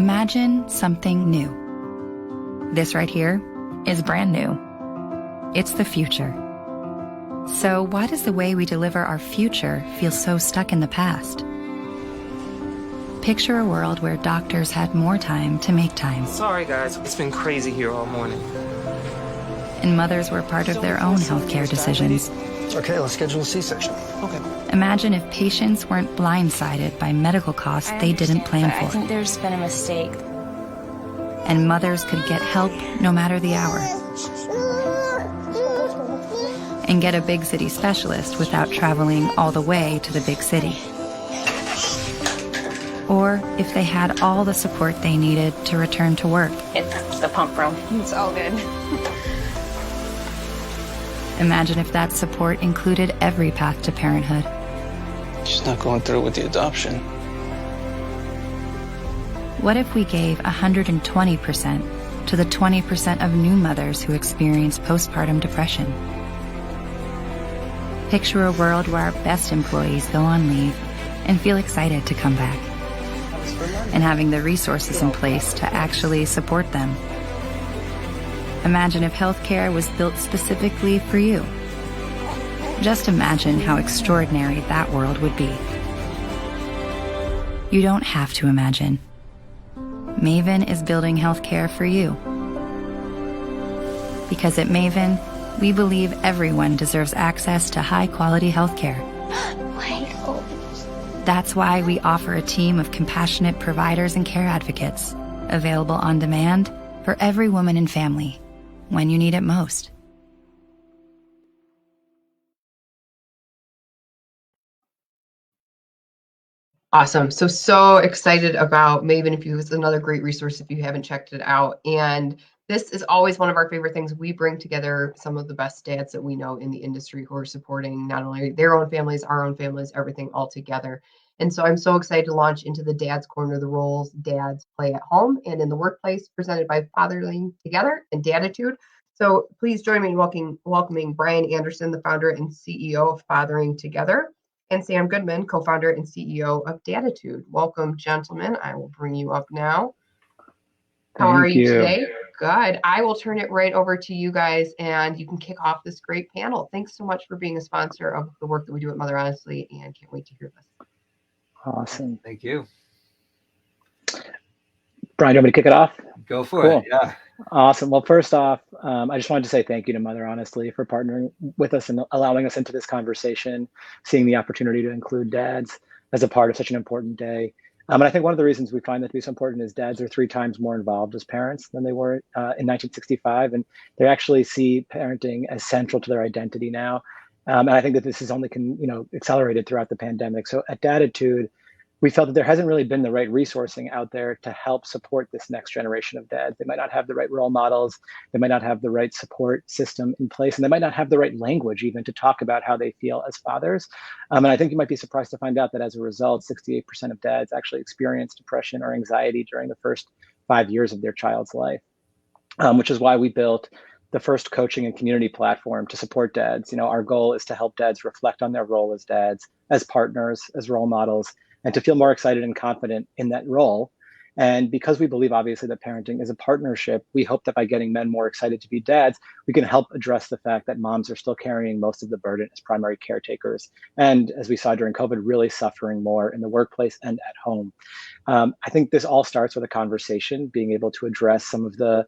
Imagine something new. This right here is brand new. It's the future. So why does the way we deliver our future feel so stuck in the past? Picture a world where doctors had more time to make time. Sorry guys, it's been crazy here all morning. And mothers were part of their own healthcare decisions. Okay, let's schedule a C-section. Okay. Imagine if patients weren't blindsided by medical costs they didn't plan I for. think there's been a mistake. And mothers could get help no matter the hour. And get a big city specialist without traveling all the way to the big city. Or if they had all the support they needed to return to work. It's the pump room. It's all good. Imagine if that support included every path to parenthood. She's not going through with the adoption. What if we gave 120% to the 20% of new mothers who experience postpartum depression? Picture a world where our best employees go on leave and feel excited to come back, and having the resources in place to actually support them. Imagine if healthcare was built specifically for you. Just imagine how extraordinary that world would be. You don't have to imagine. Maven is building healthcare for you. Because at Maven, we believe everyone deserves access to high-quality healthcare. That's why we offer a team of compassionate providers and care advocates, available on demand for every woman and family when you need it most. Awesome. So excited about Maven. It's another great resource if you haven't checked it out. And this is always one of our favorite things. We bring together some of the best dads that we know in the industry who are supporting not only their own families, our own families, everything all together. And so I'm so excited to launch into the Dad's Corner, the roles dads play at home and in the workplace, presented by Fathering Together and Dadditude. So please join me in welcoming Brian Anderson, the founder and CEO of Fathering Together, and Sam Goodman, co-founder and CEO of Dadditude. Welcome, gentlemen. I will bring you up now. How are you today? Good. I will turn it right over to you guys, and you can kick off this great panel. Thanks so much for being a sponsor of the work that we do at Mother Honestly, and can't wait to hear this. Awesome. Thank you. Brian, do you want me to kick it off? Go for Cool. it. Yeah. Awesome. Well, first off, I just wanted to say thank you to Mother Honestly for partnering with us and allowing us into this conversation, seeing the opportunity to include dads as a part of such an important day. And I think one of the reasons we find that to be so important is dads are 3 times more involved as parents than they were in 1965. And they actually see parenting as central to their identity now. And I think that this is only accelerated throughout the pandemic. So at Dadditude, we felt that there hasn't really been the right resourcing out there to help support this next generation of dads. They might not have the right role models. They might not have the right support system in place, and they might not have the right language even to talk about how they feel as fathers. And I think you might be surprised to find out that as a result, 68% of dads actually experience depression or anxiety during the first 5 years of their child's life, which is why we built the first coaching and community platform to support dads. Our goal is to help dads reflect on their role as dads, as partners, as role models, and to feel more excited and confident in that role. And because we believe, obviously, that parenting is a partnership, we hope that by getting men more excited to be dads, we can help address the fact that moms are still carrying most of the burden as primary caretakers. And as we saw during COVID, really suffering more in the workplace and at home. I think this all starts with a conversation, being able to address some of the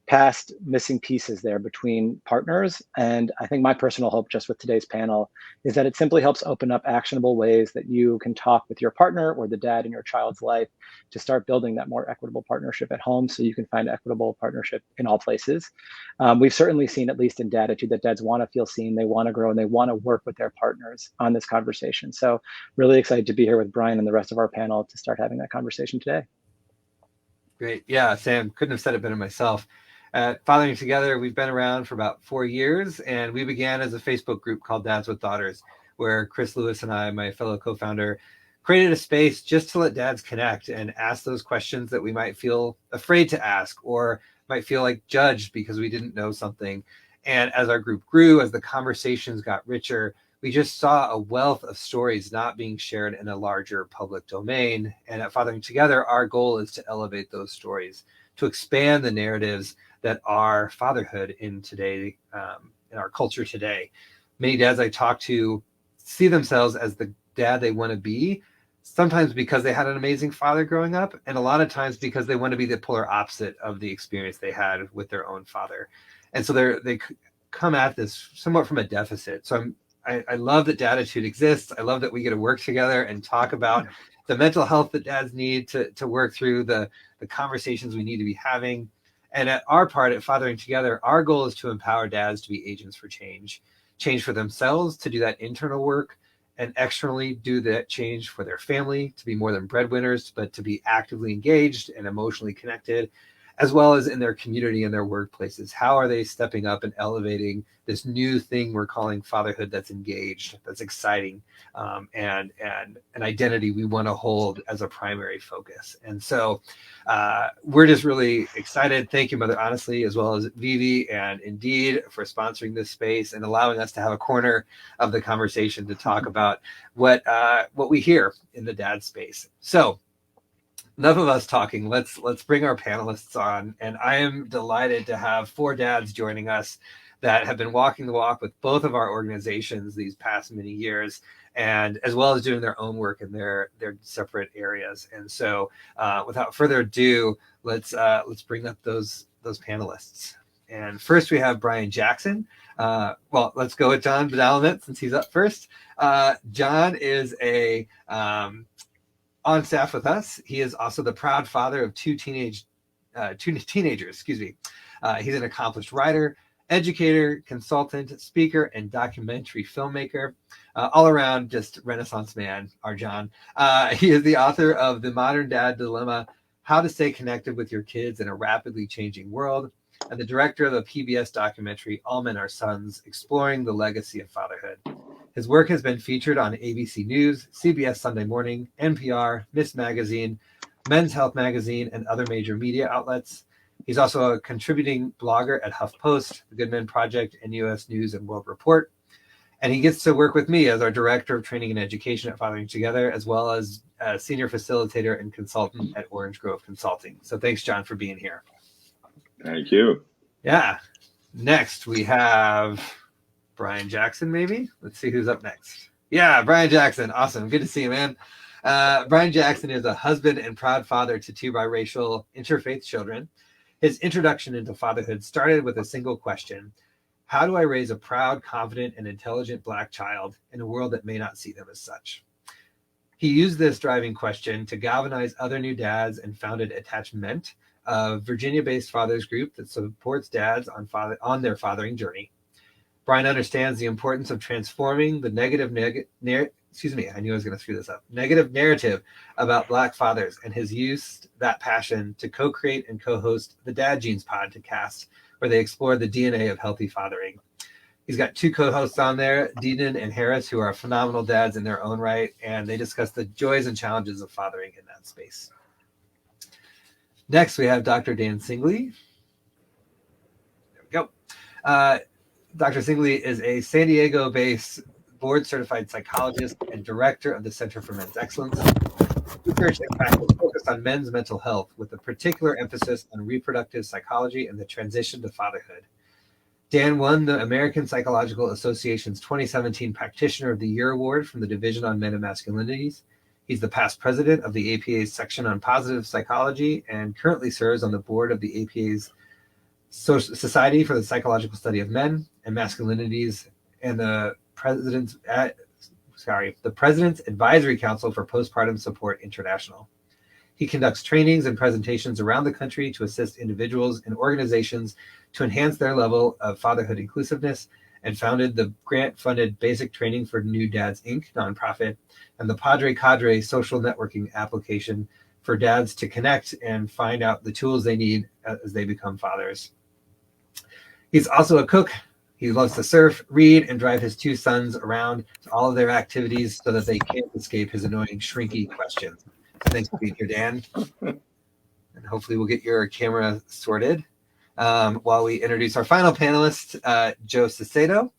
past missing pieces there between partners. And I think my personal hope just with today's panel is that it simply helps open up actionable ways that you can talk with your partner or the dad in your child's life to start building that more equitable partnership at home so you can find equitable partnership in all places. We've certainly seen, at least in Dadditude, that dads want to feel seen, they want to grow, and they want to work with their partners on this conversation. So really excited to be here with Brian and the rest of our panel to start having that conversation today. Great. Yeah, Sam, couldn't have said it better myself. At Fathering Together, we've been around for about 4 years, and we began as a Facebook group called Dads with Daughters, where Chris Lewis and I, my fellow co-founder, created a space just to let dads connect and ask those questions that we might feel afraid to ask or might feel like judged because we didn't know something. And as our group grew, as the conversations got richer, we just saw a wealth of stories not being shared in a larger public domain. And at Fathering Together, our goal is to elevate those stories, to expand the narratives that are fatherhood in today, in our culture today. Many dads I talk to see themselves as the dad they want to be, sometimes because they had an amazing father growing up, and a lot of times because they want to be the polar opposite of the experience they had with their own father. And so they come at this somewhat from a deficit. So I love that Dadditude exists. I love that we get to work together and talk about the mental health that dads need to work through, the conversations we need to be having. And at our part at Fathering Together, our goal is to empower dads to be agents for change for themselves, to do that internal work, and externally do that change for their family, to be more than breadwinners, but to be actively engaged and emotionally connected, as well as in their community and their workplaces. How are they stepping up and elevating this new thing we're calling fatherhood that's engaged, that's exciting, and an identity we want to hold as a primary focus? And so we're just really excited. Thank you, Mother Honestly, as well as Vivi and Indeed for sponsoring this space and allowing us to have a corner of the conversation to talk about what we hear in the dad space. So enough of us talking. Let's bring our panelists on. And I am delighted to have 4 dads joining us that have been walking the walk with both of our organizations these past many years, and as well as doing their own work in their separate areas. And so without further ado, let's bring up those panelists. And first we have Brian Jackson. Well, let's go with John Badalamet since he's up first. John is on staff with us. He is also the proud father of two teenagers. He's an accomplished writer, educator, consultant, speaker, and documentary filmmaker. All around just Renaissance man, our John. He is the author of The Modern Dad Dilemma: How to Stay Connected with Your Kids in a Rapidly Changing World, and the director of the PBS documentary All Men Are Sons, exploring the legacy of fatherhood. His work has been featured on ABC News, CBS Sunday Morning, NPR, Miss Magazine, Men's Health Magazine, and other major media outlets. He's also a contributing blogger at HuffPost, The Good Men Project, and U.S. News and World Report. And he gets to work with me as our Director of Training and Education at Fathering Together, as well as a Senior Facilitator and Consultant at Orange Grove Consulting. So thanks, John, for being here. Thank you. Yeah. Next, we have Brian Jackson, maybe? Let's see who's up next. Yeah, Brian Jackson. Awesome. Good to see you, man. Brian Jackson is a husband and proud father to 2 biracial interfaith children. His introduction into fatherhood started with a single question: how do I raise a proud, confident, and intelligent Black child in a world that may not see them as such? He used this driving question to galvanize other new dads and founded Attachment, a Virginia-based fathers group that supports dads on their fathering journey. Brian understands the importance of transforming the negative narrative about Black fathers, and has used that passion to co-create and co-host the Dad Genes podcast, where they explore the DNA of healthy fathering. He's got 2 co-hosts on there, Deanan and Harris, who are phenomenal dads in their own right, and they discuss the joys and challenges of fathering in that space. Next, we have Dr. Dan Singley. There we go. Dr. Singley is a San Diego-based board-certified psychologist and director of the Center for Men's Excellence. Research and practice focused on men's mental health, with a particular emphasis on reproductive psychology and the transition to fatherhood. Dan won the American Psychological Association's 2017 Practitioner of the Year Award from the Division on Men and Masculinities. He's the past president of the APA's section on positive psychology and currently serves on the board of the APA's Society for the Psychological Study of Men and Masculinities, and the President's Advisory Council for Postpartum Support International. He conducts trainings and presentations around the country to assist individuals and organizations to enhance their level of fatherhood inclusiveness, and founded the grant-funded Basic Training for New Dads, Inc. nonprofit, and the Padre Cadre social networking application for dads to connect and find out the tools they need as they become fathers. He's also a cook. He loves to surf, read, and drive his 2 sons around to all of their activities so that they can't escape his annoying shrinky questions. So thanks for being here, Dan. And hopefully we'll get your camera sorted while we introduce our final panelist, Joe Cicedo.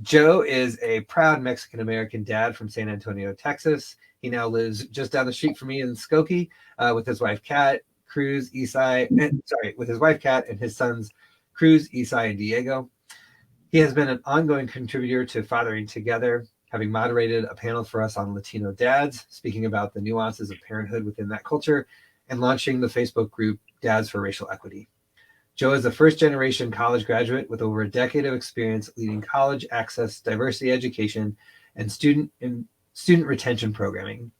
Joe is a proud Mexican-American dad from San Antonio, Texas. He now lives just down the street from me in Skokie with his wife, Kat, Cruz, Isai, with his wife, Kat, and his sons, Cruz, Isai, and Diego. He has been an ongoing contributor to Fathering Together, having moderated a panel for us on Latino dads, speaking about the nuances of parenthood within that culture, and launching the Facebook group Dads for Racial Equity. Joe is a first-generation college graduate with over a decade of experience leading college access, diversity education, and student retention programming.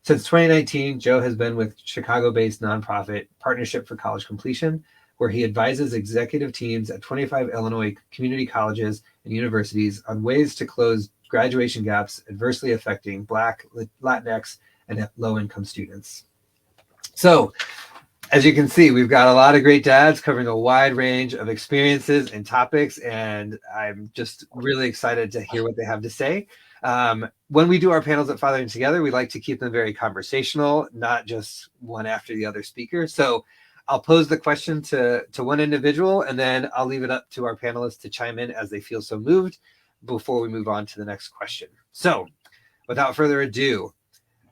Since 2019, Joe has been with Chicago-based nonprofit Partnership for College Completion, where he advises executive teams at 25 Illinois community colleges and universities on ways to close graduation gaps adversely affecting Black, Latinx, and low-income students. So, as you can see, we've got a lot of great dads covering a wide range of experiences and topics, and I'm just really excited to hear what they have to say. When we do our panels at Fathering Together, we like to keep them very conversational, not just one after the other speaker. So I'll pose the question to one individual, and then I'll leave it up to our panelists to chime in as they feel so moved before we move on to the next question. So without further ado,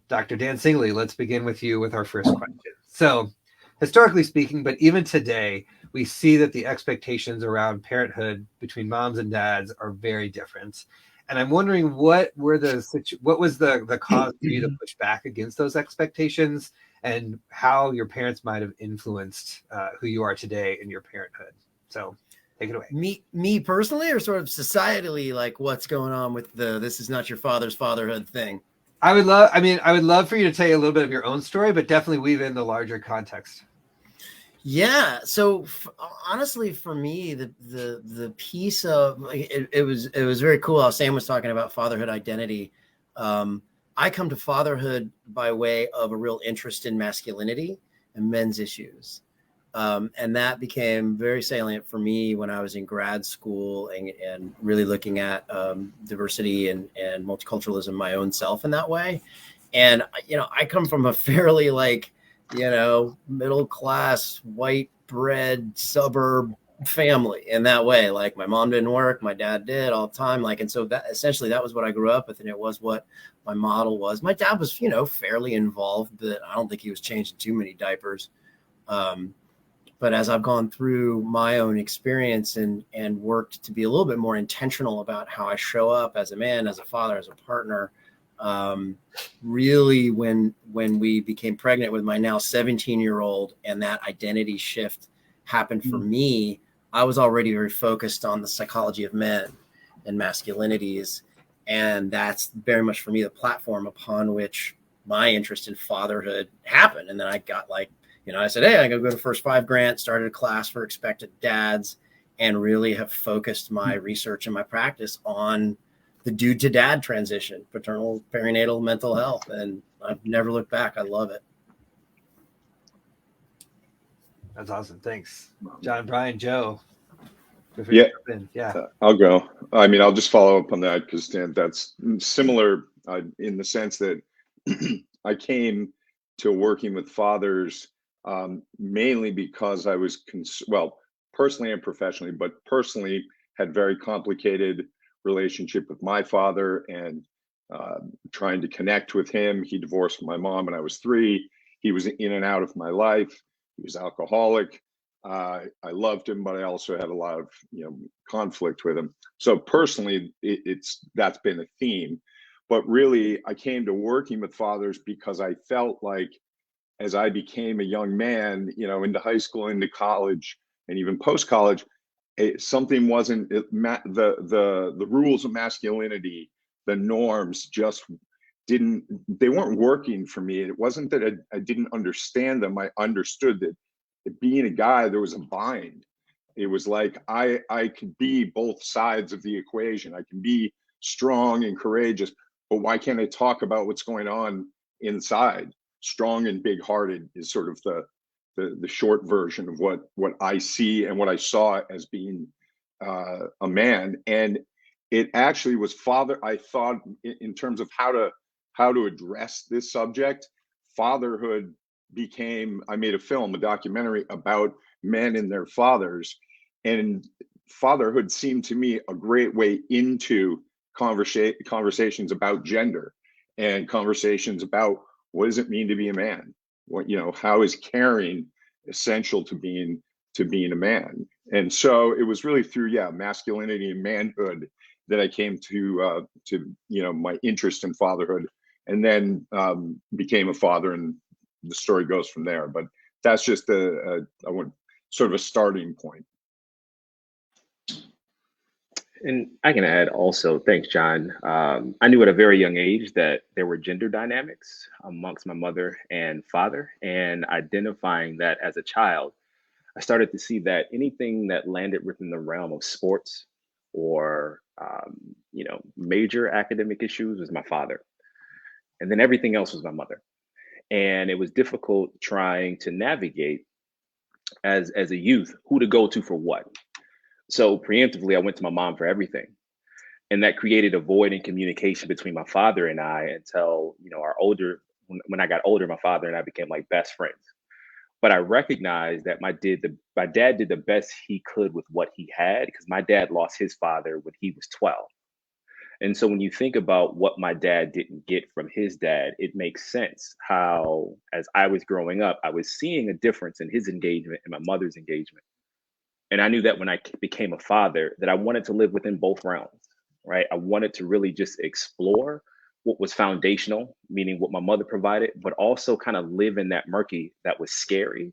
Dr. Dan Singley, let's begin with you with our first question. So historically speaking, but even today, we see that the expectations around parenthood between moms and dads are very different. And I'm wondering what was the cause for you to push back against those expectations, and how your parents might have influenced who you are today in your parenthood. So take it away. Me personally, or sort of societally, like what's going on with the "this is not your father's fatherhood" thing? I would love for you to tell you a little bit of your own story, but definitely weave in the larger context. Yeah. So honestly, for me, the piece of it was very cool how Sam was talking about fatherhood identity. I come to fatherhood by way of a real interest in masculinity and men's issues. And that became very salient for me when I was in grad school and really looking at diversity and multiculturalism my own self in that way. And, I come from a fairly middle class, white bread suburb family in that way. Like my mom didn't work, my dad did all the time. And so that essentially that was what I grew up with. And it was what my model was. My dad was, fairly involved, but I don't think he was changing too many diapers. But as I've gone through my own experience and worked to be a little bit more intentional about how I show up as a man, as a father, as a partner, really when we became pregnant with my now 17-year-old and that identity shift happened for me, I was already very focused on the psychology of men and masculinities. And that's very much for me the platform upon which my interest in fatherhood happened. And then I got I said, hey, I'm going to go to First Five grant, started a class for expectant dads, and really have focused my research and my practice on the dude to dad transition, paternal, perinatal, mental health. And I've never looked back. I love it. That's awesome. Thanks. John, Brian, Joe. Yeah. I'll go. I'll just follow up on that because that's similar in the sense that I came to working with fathers mainly because I was, personally and professionally, but personally had very complicated relationship with my father and trying to connect with him. He divorced my mom when I was 3. He was in and out of my life. He was alcoholic. I loved him, but I also had a lot of conflict with him. So personally, that's been a theme. But really, I came to working with fathers because I felt like as I became a young man, into high school, into college, and even post-college, something wasn't the rules of masculinity, the norms just they weren't working for me. It wasn't that I didn't understand them. I understood that being a guy, there was a bind. It was like I could be both sides of the equation. I can be strong and courageous, but why can't I talk about what's going on inside? Strong and big-hearted is sort of the short version of what I see and what I saw as being a man. And it actually was I thought in terms of how to address this subject, fatherhood I made a documentary about men and their fathers. And fatherhood seemed to me a great way into conversations about gender and conversations about what does it mean to be a man? What, how is caring essential to being a man? And so it was really through masculinity and manhood that I came to my interest in fatherhood, and then became a father, and the story goes from there. But that's just sort of a starting point. And I can add also, thanks, John. I knew at a very young age that there were gender dynamics amongst my mother and father, and identifying that as a child, I started to see that anything that landed within the realm of sports or, major academic issues was my father. And then everything else was my mother. And it was difficult trying to navigate as a youth, who to go to for what. So preemptively, I went to my mom for everything. And that created a void in communication between my father and I until, when I got older, my father and I became like best friends. But I recognized that my dad did the best he could with what he had, because my dad lost his father when he was 12. And so when you think about what my dad didn't get from his dad, it makes sense how, as I was growing up, I was seeing a difference in his engagement and my mother's engagement. And I knew that when I became a father, that I wanted to live within both realms, right? I wanted to really just explore what was foundational, meaning what my mother provided, but also kind of live in that murky, that was scary,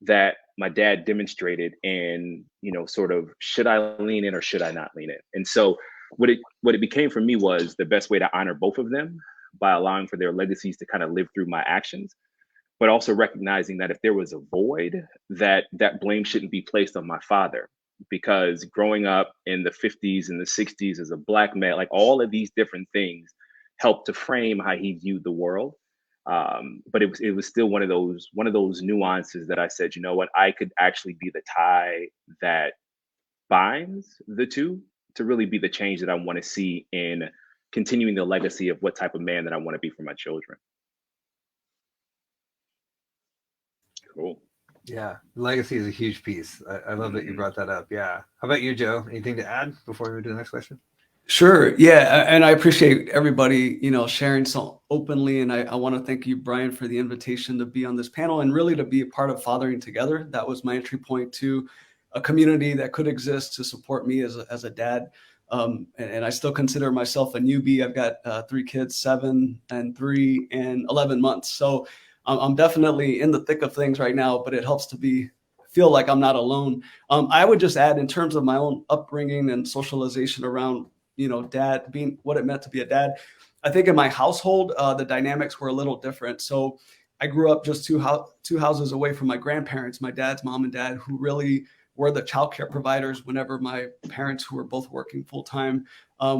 that my dad demonstrated in, sort of, should I lean in or should I not lean in? And so what it became for me was the best way to honor both of them by allowing for their legacies to kind of live through my actions, but also recognizing that if there was a void, that blame shouldn't be placed on my father, because growing up in the 50s and the 60s as a Black man, like all of these different things helped to frame how he viewed the world. But it was still one of those nuances that I said, you know what, I could actually be the tie that binds the two to really be the change that I want to see in continuing the legacy of what type of man that I want to be for my children. Cool. Yeah, legacy is a huge piece. I love that you brought that up. Yeah. How about you, Joe? Anything to add before we move to the next question? Sure. Yeah. And I appreciate everybody, sharing so openly. And I want to thank you, Brian, for the invitation to be on this panel and really to be a part of Fathering Together. That was my entry point to a community that could exist to support me as a dad. And I still consider myself a newbie. I've got 3 kids, 7 and 3 and 11 months. So I'm definitely in the thick of things right now, but it helps to feel like I'm not alone. I would just add, in terms of my own upbringing and socialization around, dad being what it meant to be a dad. I think in my household, the dynamics were a little different. So I grew up just two houses away from my grandparents, my dad's mom and dad, who really were the childcare providers whenever my parents, who were both working full time,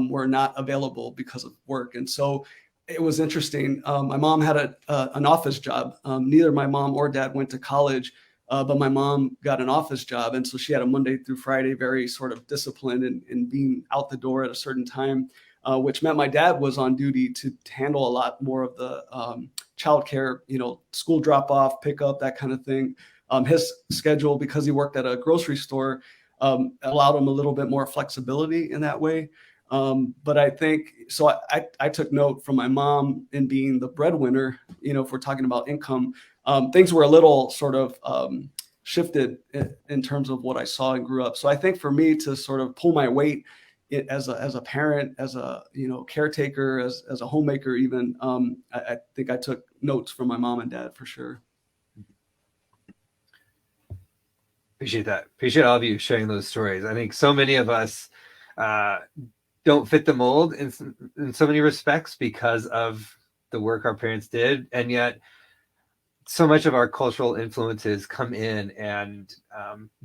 were not available because of work. And so it was interesting. My mom had an office job. Neither my mom or dad went to college, but my mom got an office job. And so she had a Monday through Friday, very sort of disciplined and being out the door at a certain time, which meant my dad was on duty to handle a lot more of the childcare, school drop off, pick up, that kind of thing. His schedule, because he worked at a grocery store, allowed him a little bit more flexibility in that way. But I think, so I took note from my mom in being the breadwinner, if we're talking about income, things were a little sort of shifted in terms of what I saw and grew up. So I think for me to sort of pull my weight as a parent, as a, caretaker, as a homemaker, even, I think I took notes from my mom and dad for sure. Appreciate that. Appreciate all of you sharing those stories. I think so many of us don't fit the mold in so many respects because of the work our parents did. And yet so much of our cultural influences come in and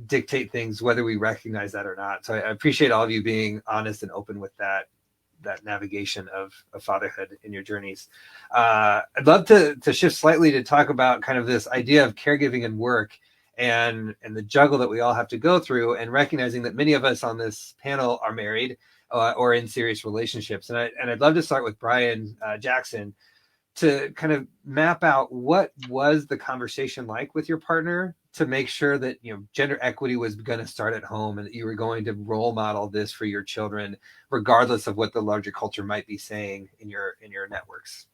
dictate things, whether we recognize that or not. So I appreciate all of you being honest and open with that navigation of fatherhood in your journeys. I'd love to shift slightly to talk about kind of this idea of caregiving and work and the juggle that we all have to go through, and recognizing that many of us on this panel are married or in serious relationships. And I'd love to start with Brian Jackson. to kind of map out what was the conversation like with your partner to make sure that, you know, gender equity was going to start at home and that you were going to role model this for your children, regardless of what the larger culture might be saying in your networks.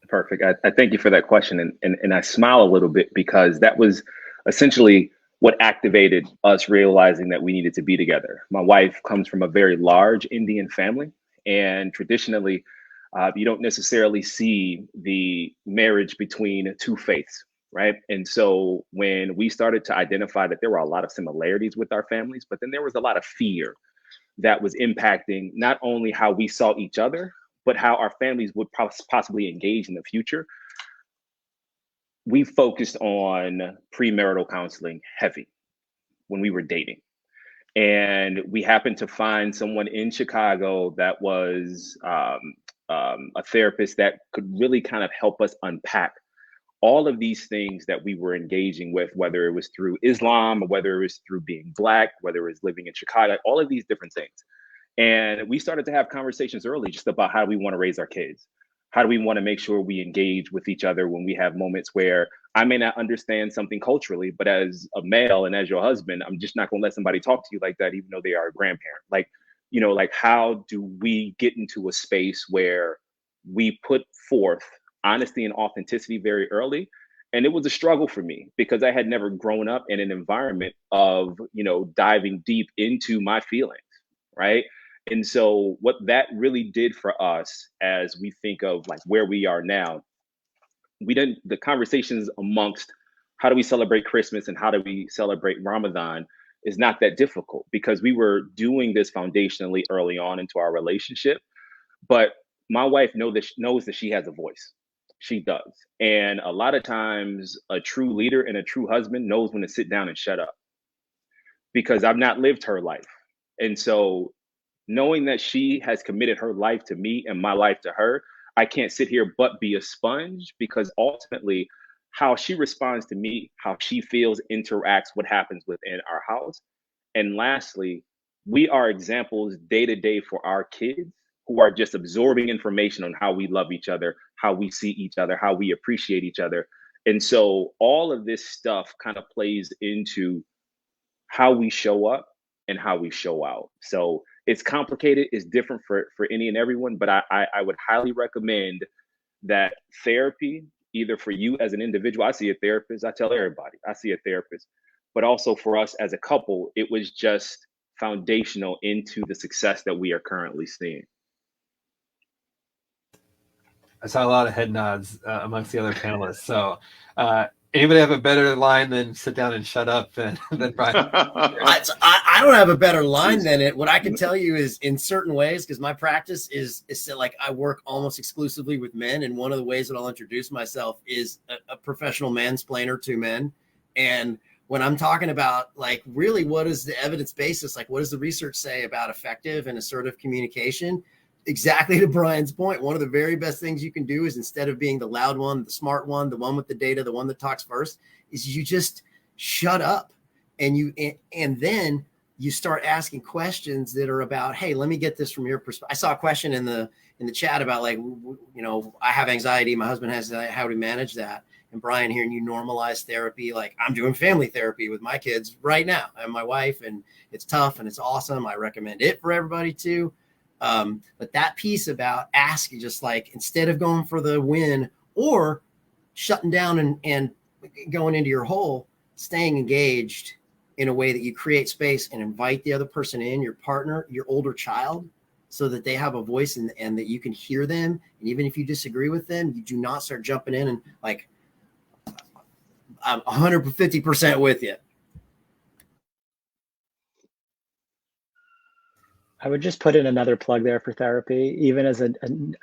Perfect. I thank you for that question. And I smile a little bit because that was essentially what activated us realizing that we needed to be together. My wife comes from a very large Indian family, and traditionally, you don't necessarily see the marriage between two faiths, right? And so when we started to identify that there were a lot of similarities with our families, but then there was a lot of fear that was impacting not only how we saw each other, but how our families would possibly engage in the future, we focused on premarital counseling heavy when we were dating. And we happened to find someone in Chicago that was a therapist that could really kind of help us unpack all of these things that we were engaging with, whether it was through Islam, or whether it was through being Black, whether it was living in Chicago, all of these different things. And we started to have conversations early just about how do we want to raise our kids? How do we want to make sure we engage with each other when we have moments where I may not understand something culturally, but as a male and as your husband, I'm just not going to let somebody talk to you like that, even though they are a grandparent. Like, you know, like how do we get into a space where we put forth honesty and authenticity very early? And it was a struggle for me because I had never grown up in an environment of, you know, diving deep into my feelings, right? And so what that really did for us as we think of like where we are now, the conversations amongst how do we celebrate Christmas and how do we celebrate Ramadan is not that difficult because we were doing this foundationally early on into our relationship. But my wife knows that she has a voice. She does. And a lot of times a true leader and a true husband knows when to sit down and shut up because I've not lived her life. And so knowing that she has committed her life to me and my life to her, I can't sit here but be a sponge because ultimately how she responds to me, how she feels, interacts, what happens within our house. And lastly, we are examples day to day for our kids who are just absorbing information on how we love each other, how we see each other, how we appreciate each other. And so all of this stuff kind of plays into how we show up and how we show out. So it's complicated, it's different for any and everyone, but I would highly recommend that therapy, either for you as an individual, I see a therapist, I tell everybody, I see a therapist, but also for us as a couple, it was just foundational into the success that we are currently seeing. I saw a lot of head nods amongst the other panelists. So anybody have a better line than sit down and shut up than Brian? I don't have a better line than it. What I can tell you is in certain ways, because my practice is like I work almost exclusively with men. And one of the ways that I'll introduce myself is a professional mansplainer to men. And when I'm talking about like really what is the evidence basis, like what does the research say about effective and assertive communication? Exactly to Brian's point, one of the very best things you can do is instead of being the loud one, the smart one, the one with the data, the one that talks first, is you just shut up and then you start asking questions that are about, hey, let me get this from your perspective. I saw a question in the chat about like, you know, I have anxiety, my husband has that, how do we manage that? And Brian, hearing you normalize therapy, like I'm doing family therapy with my kids right now and my wife, and it's tough and it's awesome. I recommend it for everybody too. But that piece about asking, just like instead of going for the win or shutting down and going into your hole, staying engaged in a way that you create space and invite the other person in, your partner, your older child, so that they have a voice and that you can hear them. And even if you disagree with them, you do not start jumping in and like, I'm 150% with you. I would just put in another plug there for therapy. Even as a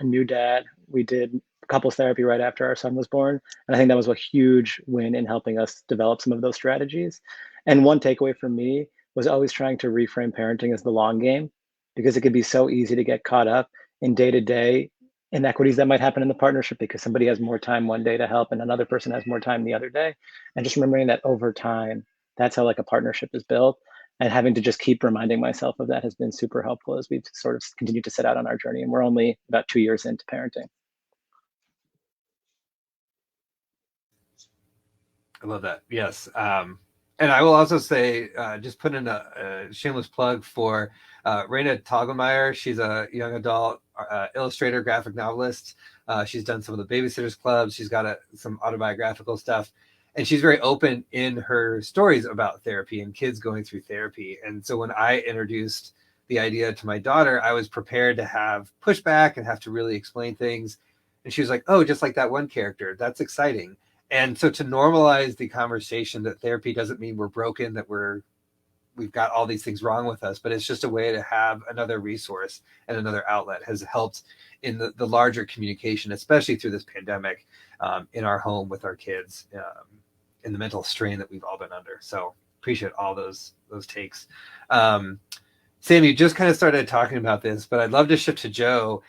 new dad, we did couples therapy right after our son was born. And I think that was a huge win in helping us develop some of those strategies. And one takeaway from me was always trying to reframe parenting as the long game, because it could be so easy to get caught up in day-to-day inequities that might happen in the partnership because somebody has more time one day to help and another person has more time the other day. And just remembering that over time, that's how like a partnership is built. And having to just keep reminding myself of that has been super helpful as we've sort of continued to set out on our journey. And we're only about 2 years into parenting. I love that. Yes. And I will also say, just put in a shameless plug for Raina Togelmeyer. She's a young adult illustrator, graphic novelist. She's done some of the Babysitters Clubs. She's got some autobiographical stuff. And she's very open in her stories about therapy and kids going through therapy. And so when I introduced the idea to my daughter, I was prepared to have pushback and have to really explain things. And she was like, oh, just like that one character. That's exciting. And so to normalize the conversation that therapy doesn't mean we're broken, that we've got all these things wrong with us, but it's just a way to have another resource and another outlet has helped in the larger communication, especially through this pandemic, in our home with our kids, in the mental strain that we've all been under. So appreciate all those takes. Sam, you just kind of started talking about this, but I'd love to shift to Joe.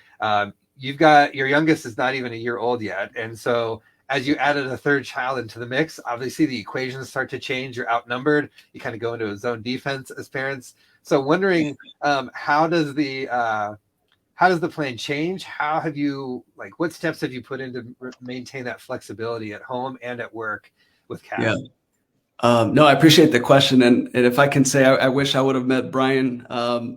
You've got, your youngest is not even a year old yet. And so as you added a third child into the mix, obviously the equations start to change. You're outnumbered. You kind of go into a zone defense as parents. So wondering, how does the plan change? How have you, what steps have you put in to maintain that flexibility at home and at work with Cass? Yeah. No, I appreciate the question. And if I can say, I wish I would have met Brian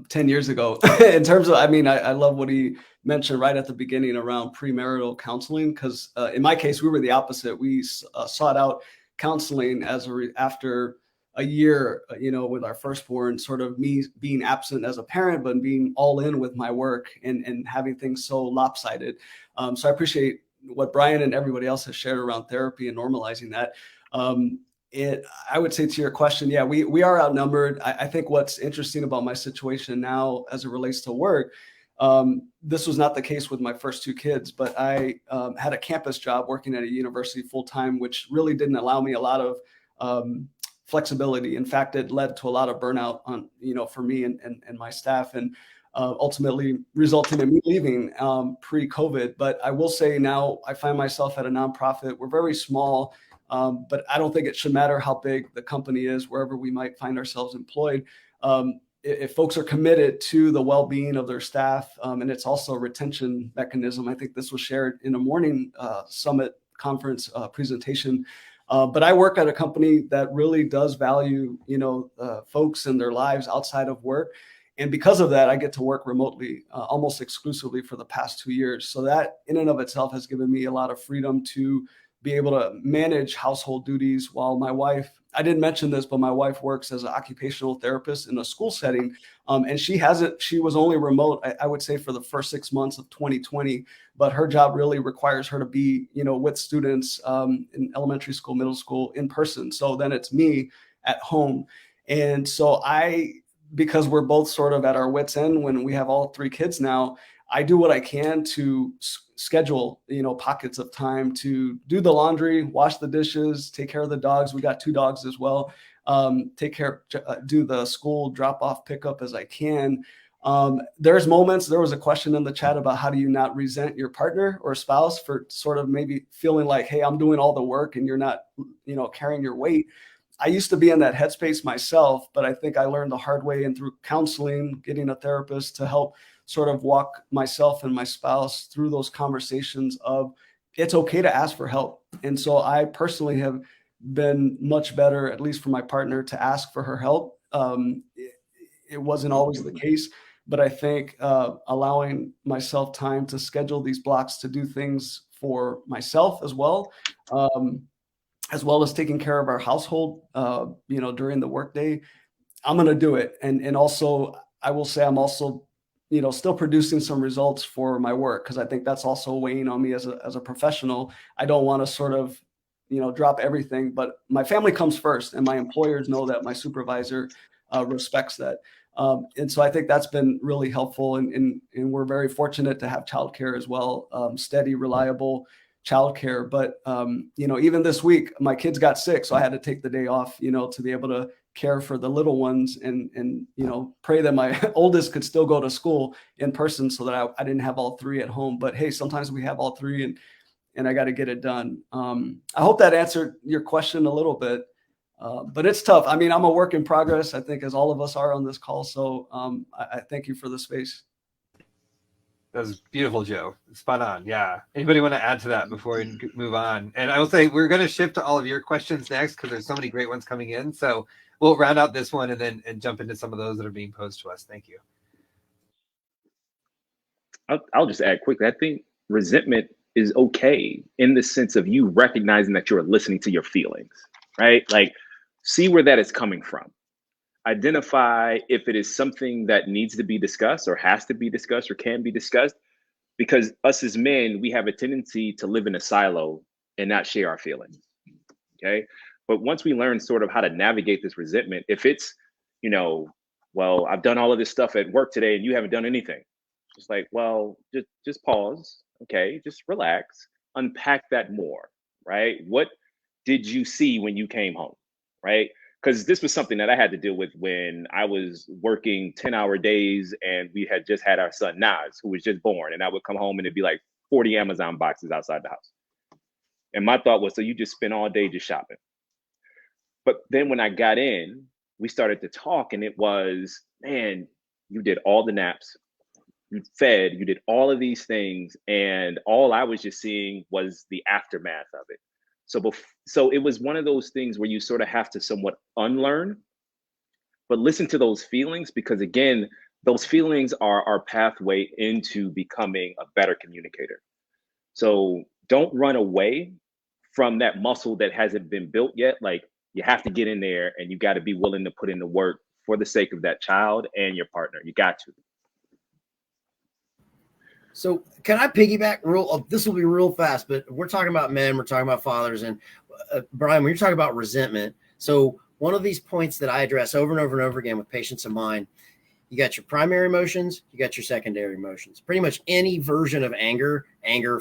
10 years ago in terms of, I love what he mentioned right at the beginning around premarital counseling, because in my case, we were the opposite. We sought out counseling after a year, with our firstborn, sort of me being absent as a parent, but being all in with my work and having things so lopsided. So I appreciate what Brian and everybody else has shared around therapy and normalizing that. I would say to your question, yeah, we are outnumbered. I think what's interesting about my situation now as it relates to work, this was not the case with my first two kids, but I had a campus job working at a university full-time, which really didn't allow me a lot of flexibility. In fact, it led to a lot of burnout for me and my staff, and ultimately resulting in me leaving pre-COVID. But I will say now I find myself at a nonprofit. We're very small. But I don't think it should matter how big the company is, wherever we might find ourselves employed. If folks are committed to the well-being of their staff, and it's also a retention mechanism. I think this was shared in a morning summit conference presentation. But I work at a company that really does value, folks and their lives outside of work. And because of that, I get to work remotely almost exclusively for the past 2 years. So that in and of itself has given me a lot of freedom to be able to manage household duties while my wife, I didn't mention this, but my wife works as an occupational therapist in a school setting. And she was only remote, I would say, for the first 6 months of 2020, but her job really requires her to be, with students in elementary school, middle school in person. So then it's me at home. And so because we're both sort of at our wits' end when we have all 3 kids now, I do what I can to schedule, pockets of time to do the laundry, wash the dishes, take care of the dogs. We got 2 dogs as well. Do the school drop off pickup as I can. There was a question in the chat about how do you not resent your partner or spouse for sort of maybe feeling like, hey, I'm doing all the work and you're not, carrying your weight. I used to be in that headspace myself, but I think I learned the hard way, and through counseling, getting a therapist to help sort of walk myself and my spouse through those conversations of it's okay to ask for help. And so I personally have been much better, at least for my partner, to ask for her help. It wasn't always the case, but I think allowing myself time to schedule these blocks to do things for myself as well as taking care of our household, during the workday, I'm going to do it. And also, I will say I'm also still producing some results for my work, because I think that's also weighing on me as a professional. I don't want to sort of, drop everything, but my family comes first, and my employers know that, my supervisor respects that. And so I think that's been really helpful. And we're very fortunate to have childcare as well, steady, reliable childcare. But, even this week, my kids got sick, so I had to take the day off, to be able to care for the little ones and pray that my oldest could still go to school in person, so that I didn't have all 3 at home. But hey, sometimes we have all 3 and I got to get it done. I hope that answered your question a little bit, but it's tough. I'm a work in progress, I think, as all of us are on this call. So I thank you for the space. That was beautiful, Joe. Spot on. Yeah. Anybody want to add to that before we move on? And I will say we're going to shift to all of your questions next because there's so many great ones coming in. So we'll round out this one and jump into some of those that are being posed to us. Thank you. I'll just add quickly. I think resentment is okay in the sense of you recognizing that you're listening to your feelings, right? Like, see where that is coming from. Identify if it is something that needs to be discussed or has to be discussed or can be discussed, because us as men, we have a tendency to live in a silo and not share our feelings. Okay. But once we learn sort of how to navigate this resentment, if it's, well, I've done all of this stuff at work today and you haven't done anything. It's like, well, just pause. Okay. Just relax, unpack that more, right? What did you see when you came home? Right. Because this was something that I had to deal with when I was working 10-hour days and we had just had our son Nas, who was just born, and I would come home and it'd be like 40 Amazon boxes outside the house. And my thought was, so you just spend all day just shopping. But then when I got in, we started to talk and it was, man, you did all the naps, you fed, you did all of these things. And all I was just seeing was the aftermath of it. So it was one of those things where you sort of have to somewhat unlearn, but listen to those feelings, because again, those feelings are our pathway into becoming a better communicator. So don't run away from that muscle that hasn't been built yet. Like, you have to get in there and you got to be willing to put in the work for the sake of that child and your partner. You got to. So can I piggyback this will be real fast, but we're talking about men, we're talking about fathers, and Brian, when you're talking about resentment, so one of these points that I address over and over and over again with patients of mine, you got your primary emotions, you got your secondary emotions. Pretty much any version of anger,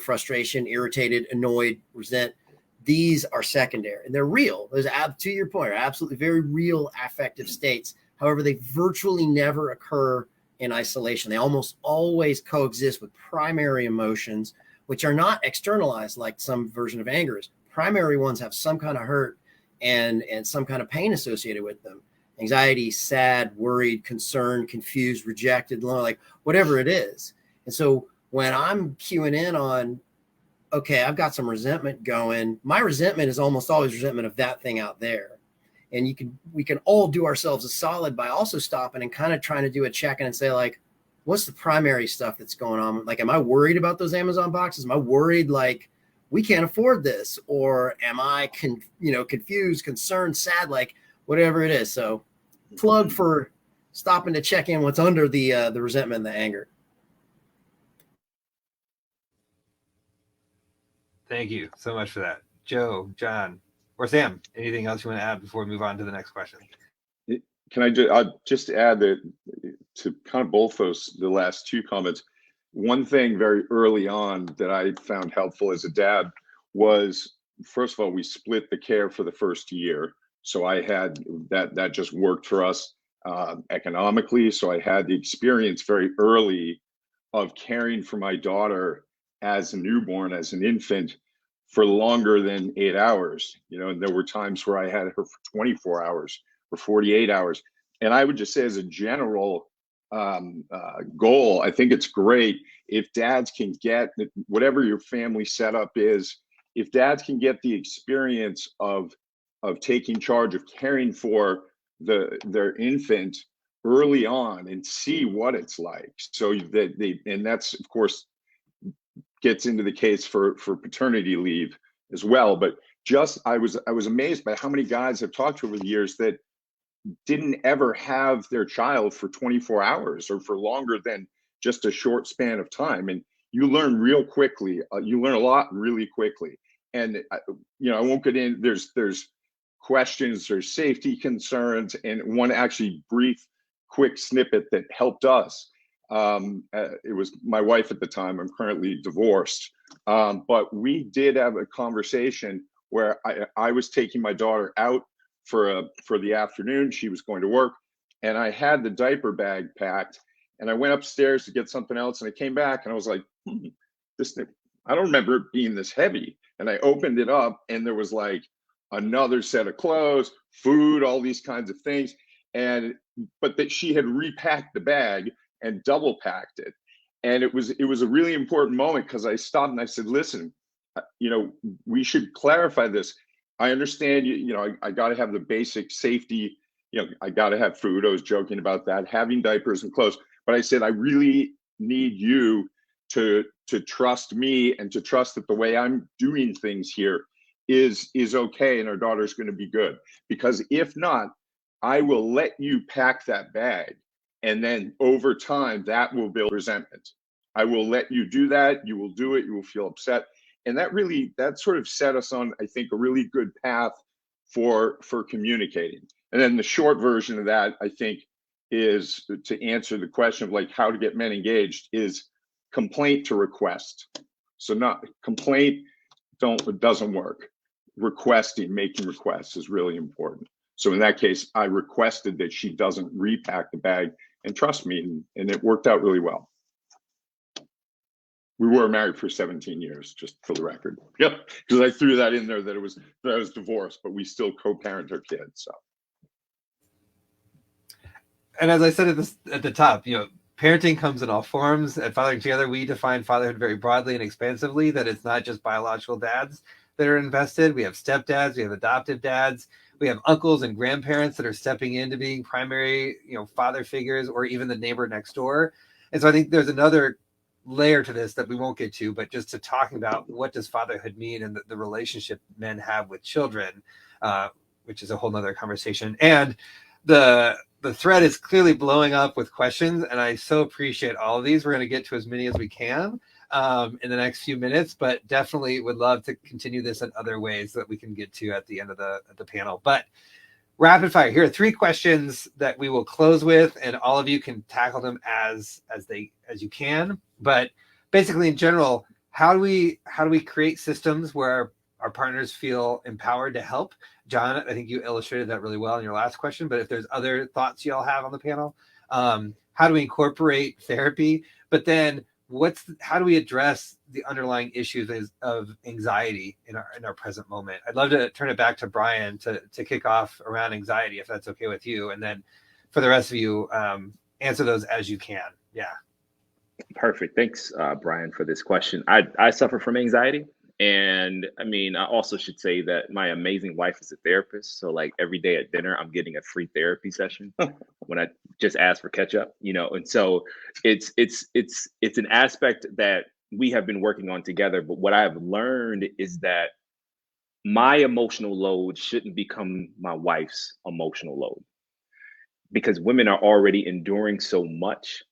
frustration, irritated, annoyed, resent, these are secondary and they're real. Those, to your point, are absolutely very real affective states. However, they virtually never occur in isolation. They almost always coexist with primary emotions, which are not externalized like some version of anger is. Primary ones have some kind of hurt and some kind of pain associated with them. Anxiety, sad, worried, concerned, confused, rejected, like whatever it is. And so when I'm cueing in on, okay, I've got some resentment going, my resentment is almost always resentment of that thing out there. And we can all do ourselves a solid by also stopping and kind of trying to do a check-in and say, like, what's the primary stuff that's going on? Like, am I worried about those Amazon boxes? Am I worried like we can't afford this? Or am I confused, concerned, sad, like whatever it is? So plug for stopping to check in what's under the resentment and the anger. Thank you so much for that. Joe, John, or Sam, anything else you want to add before we move on to the next question? Can I'll just add that to kind of both the last two comments, one thing very early on that I found helpful as a dad was, first of all, we split the care for the first year. So I had that just worked for us economically. So I had the experience very early of caring for my daughter as a newborn, as an infant, for longer than 8 hours. And there were times where I had her for 24 hours or 48 hours. And I would just say, as a general goal, I think it's great if dads can get, whatever your family setup is, if dads can get the experience of taking charge of caring for their infant early on and see what it's like. So that and that's, of course, gets into the case for paternity leave as well. But just I was amazed by how many guys I've talked to over the years that didn't ever have their child for 24 hours or for longer than just a short span of time. And you learn real quickly. You learn a lot really quickly. And I won't get in. There's questions, there's safety concerns, and one actually brief, quick snippet that helped us. It was my wife at the time. I'm currently divorced, but we did have a conversation where I was taking my daughter out for the afternoon. She was going to work, and I had the diaper bag packed, and I went upstairs to get something else, and I came back and I was like, this thing, I don't remember it being this heavy. And I opened it up, and there was like another set of clothes, food, all these kinds of things. But that she had repacked the bag and double packed it. And it was a really important moment because I stopped and I said, listen, we should clarify this. I understand I got to have the basic safety, I got to have food. I was joking about that, having diapers and clothes. But I said, I really need you to trust me and to trust that the way I'm doing things here is okay and our daughter's going to be good. Because if not, I will let you pack that bag. And then over time, that will build resentment. I will let you do that. You will do it. You will feel upset. And that sort of set us on, I think, a really good path for communicating. And then the short version of that, I think, is to answer the question of like how to get men engaged is complaint to request. So not complaint, doesn't work. Making requests is really important. So in that case, I requested that she doesn't repack the bag, and trust me, and it worked out really well. We were married for 17 years, just for the record. Yep, because I threw that in there that I was divorced, but we still co-parent our kids. So. And as I said at the top, parenting comes in all forms. At Fathering Together, we define fatherhood very broadly and expansively, that it's not just biological dads that are invested. We have stepdads, we have adoptive dads, we have uncles and grandparents that are stepping into being primary, father figures, or even the neighbor next door. And so I think there's another layer to this that we won't get to, but just to talking about what does fatherhood mean and the relationship men have with children, which is a whole nother conversation. And the thread is clearly blowing up with questions, and I so appreciate all of these. We're going to get to as many as we can in the next few minutes, but definitely would love to continue this in other ways that we can get to at the end of the panel. But rapid fire, here are 3 questions that we will close with, and all of you can tackle them as you can. But basically, in general, how do we create systems where our partners feel empowered to help? John, I think you illustrated that really well in your last question, but if there's other thoughts y'all have on the panel, how do we incorporate therapy? But then how do we address the underlying issues of anxiety in our present moment? I'd love to turn it back to Brian to kick off around anxiety, if that's okay with you. And then for the rest of you, answer those as you can. Yeah. Perfect. Thanks, Brian, for this question. I suffer from anxiety. And I mean, I also should say that my amazing wife is a therapist. So like every day at dinner, I'm getting a free therapy session when I just ask for catch up, and so it's an aspect that we have been working on together. But what I have learned is that my emotional load shouldn't become my wife's emotional load, because women are already enduring so much.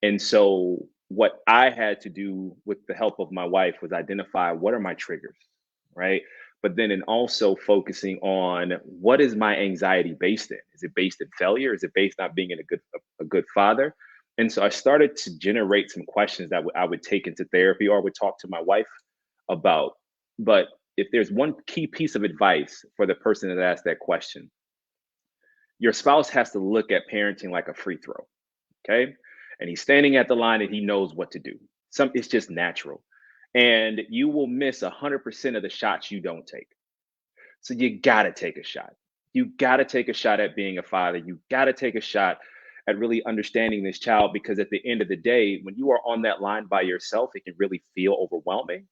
And so what I had to do with the help of my wife was identify what are my triggers, right? But then also focusing on what is my anxiety based in? Is it based in failure? Is it based on not being a good father? And so I started to generate some questions that I would take into therapy or would talk to my wife about. But if there's one key piece of advice for the person that asked that question, your spouse has to look at parenting like a free throw, okay? And he's standing at the line and he knows what to do. It's just natural. And you will miss 100% of the shots you don't take. So you got to take a shot. You got to take a shot at being a father. You got to take a shot at really understanding this child, because at the end of the day, when you are on that line by yourself, it can really feel overwhelming.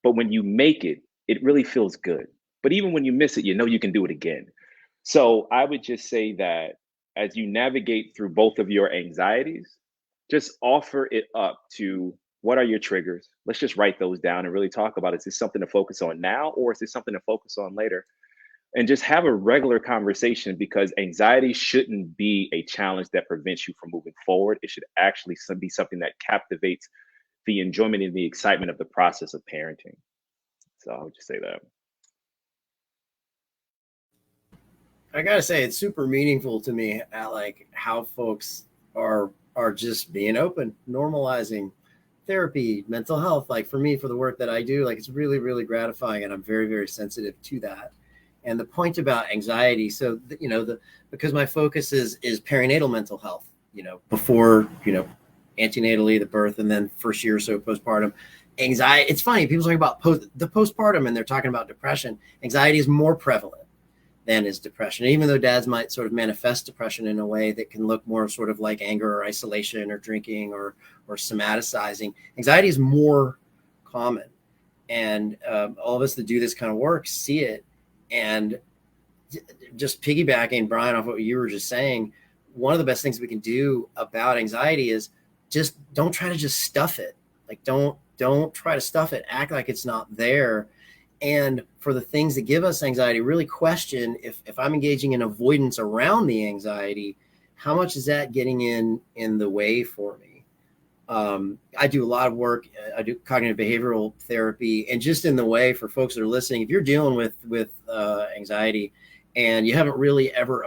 But when you make it, it really feels good. But even when you miss it, you can do it again. So I would just say that as you navigate through both of your anxieties, just offer it up to what are your triggers? Let's just write those down and really talk about, is this something to focus on now, or is this something to focus on later? And just have a regular conversation, because anxiety shouldn't be a challenge that prevents you from moving forward. It should actually be something that captivates the enjoyment and the excitement of the process of parenting. So I would just say that. I gotta say, it's super meaningful to me at like how folks are just being open, normalizing therapy, mental health. Like for me, for the work that I do, like it's really, really gratifying, and I'm very, very sensitive to that. And the point about anxiety, so because my focus is perinatal mental health, before antenatally, the birth, and then first year or so postpartum. Anxiety, it's funny, people talking about the postpartum and they're talking about depression. Anxiety is more prevalent than is depression. And even though dads might sort of manifest depression in a way that can look more sort of like anger or isolation or drinking or somaticizing, anxiety is more common. And all of us that do this kind of work see it. And just piggybacking, Brian, off what you were just saying, one of the best things we can do about anxiety is just don't try to just stuff it. Like don't try to stuff it. Act like it's not there. And for the things that give us anxiety, really question if I'm engaging in avoidance around the anxiety, how much is that getting in the way for me? I do a lot of work. I do cognitive behavioral therapy, and just in the way for folks that are listening, if you're dealing with anxiety and you haven't really ever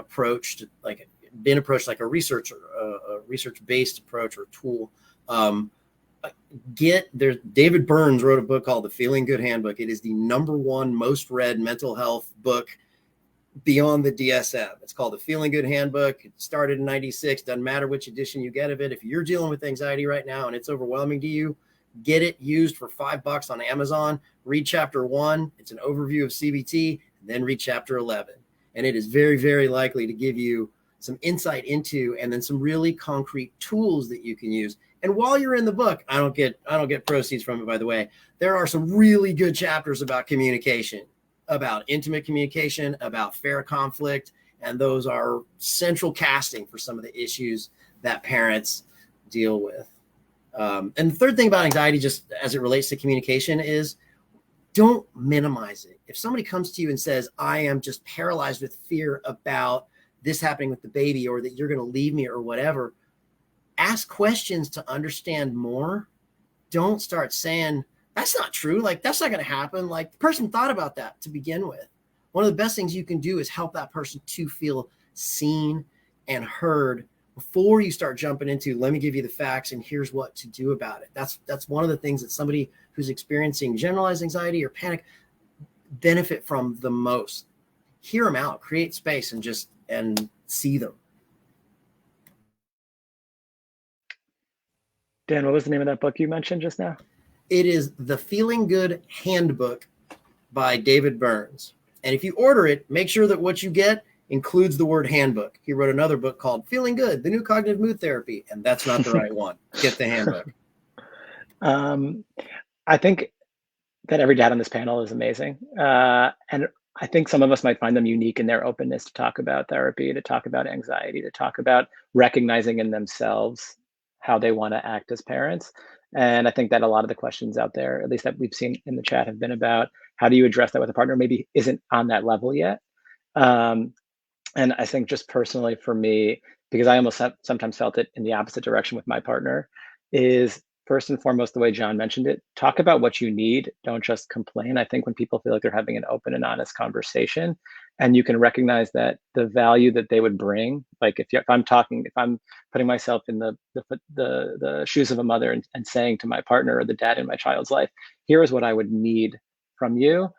been approached like a research-based approach or tool, David Burns wrote a book called The Feeling Good Handbook. It is the #1 most read mental health book beyond the DSM. It's called The Feeling Good Handbook. It started in 96. Doesn't matter which edition you get of it. If you're dealing with anxiety right now and it's overwhelming to you, get it used for $5 on Amazon. Read chapter 1. It's an overview of CBT. And then read chapter 11. And it is very, very likely to give you some insight into, and then some really concrete tools that you can use. And while you're in the book, I don't get proceeds from it, by the way. There are some really good chapters about communication, about intimate communication, about fair conflict, and those are central casting for some of the issues that parents deal with. And the third thing about anxiety, just as it relates to communication, is don't minimize it. If somebody comes to you and says, I am just paralyzed with fear about this happening with the baby, or that you're going to leave me, or whatever, ask questions to understand more. Don't start saying, that's not true. Like, that's not going to happen. Like, the person thought about that to begin with. One of the best things you can do is help that person to feel seen and heard before you start jumping into, let me give you the facts and here's what to do about it. That's one of the things that somebody who's experiencing generalized anxiety or panic benefit from the most. Hear them out, create space, and see them. Dan, what was the name of that book you mentioned just now? It is The Feeling Good Handbook by David Burns. And if you order it, make sure that what you get includes the word handbook. He wrote another book called Feeling Good, The New Cognitive Mood Therapy, and that's not the right one. Get the handbook. I think that every dad on this panel is amazing. And I think some of us might find them unique in their openness to talk about therapy, to talk about anxiety, to talk about recognizing in themselves how they want to act as parents. And I think that a lot of the questions out there, at least that we've seen in the chat, have been about how do you address that with a partner maybe isn't on that level yet. And I think just personally for me, because I almost sometimes felt it in the opposite direction with my partner, is first and foremost, the way John mentioned it, talk about what you need. Don't just complain. I think when people feel like they're having an open and honest conversation, and you can recognize that the value that they would bring, like if I'm putting myself in the shoes of a mother and saying to my partner or the dad in my child's life, here is what I would need from you.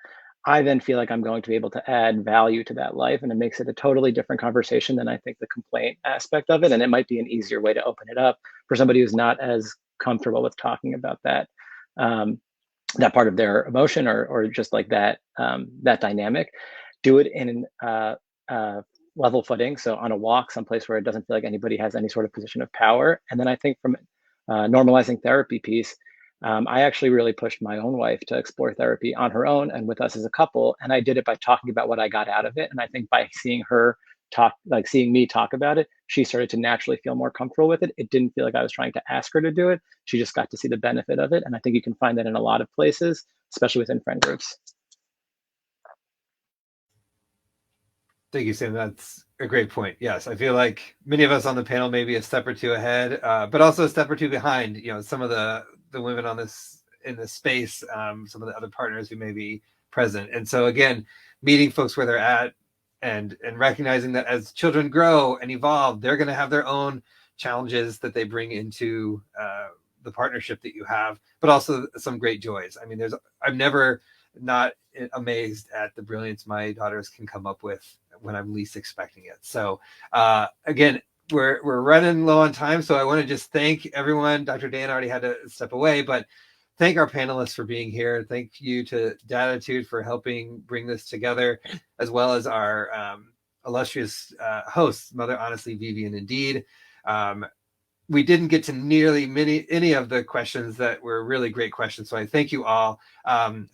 I then feel like I'm going to be able to add value to that life, and it makes it a totally different conversation than I think the complaint aspect of it. And it might be an easier way to open it up for somebody who's not as comfortable with talking about that part of their emotion or just like that dynamic. Do it in level footing, so on a walk, someplace where it doesn't feel like anybody has any sort of position of power. And then I think from normalizing therapy piece, I actually really pushed my own wife to explore therapy on her own and with us as a couple. And I did it by talking about what I got out of it. And I think by seeing her seeing me talk about it, she started to naturally feel more comfortable with it. It didn't feel like I was trying to ask her to do it. She just got to see the benefit of it. And I think you can find that in a lot of places, especially within friend groups. Thank you, Sam. That's a great point. Yes, I feel like many of us on the panel may be a step or two ahead, but also a step or two behind. You know, some of the women in this space, some of the other partners who may be present. And so again, meeting folks where they're at and recognizing that as children grow and evolve, they're going to have their own challenges that they bring into the partnership that you have, but also some great joys. I mean, I'm never not amazed at the brilliance my daughters can come up with when I'm least expecting it. So again, we're running low on time, so I want to just thank everyone. Dr. Dan already had to step away, but thank our panelists for being here. Thank you to Daditude for helping bring this together, as well as our illustrious hosts, Mother Honestly, Vivi, and Indeed. We didn't get to nearly any of the questions that were really great questions, so I thank you all.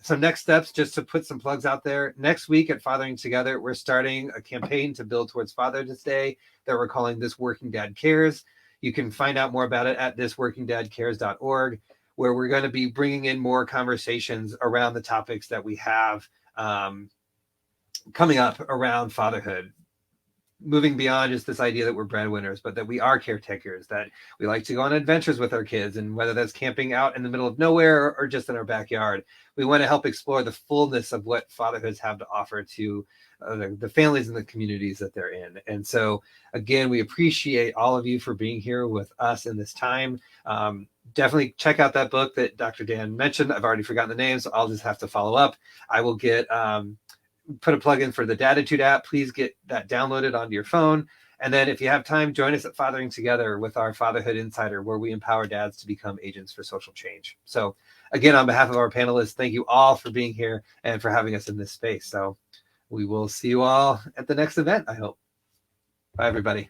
So next steps, just to put some plugs out there, next week at Fathering Together, we're starting a campaign to build towards Father's Day that we're calling This Working Dad Cares. You can find out more about it at thisworkingdadcares.org, where we're going to be bringing in more conversations around the topics that we have coming up around fatherhood, moving beyond just this idea that we're breadwinners, but that we are caretakers, that we like to go on adventures with our kids, and whether that's camping out in the middle of nowhere or just in our backyard, we want to help explore the fullness of what fatherhoods have to offer to the families and the communities that they're in. And so, again, we appreciate all of you for being here with us in this time. Definitely check out that book that Dr. Dan mentioned. I've already forgotten the name, so I'll just have to follow up. I will get put a plug in for the Daditude app. Please get that downloaded onto your phone. And then if you have time, join us at Fathering Together with our Fatherhood Insider, where we empower dads to become agents for social change. So again, on behalf of our panelists, thank you all for being here and for having us in this space. So we will see you all at the next event, I hope. Bye, everybody.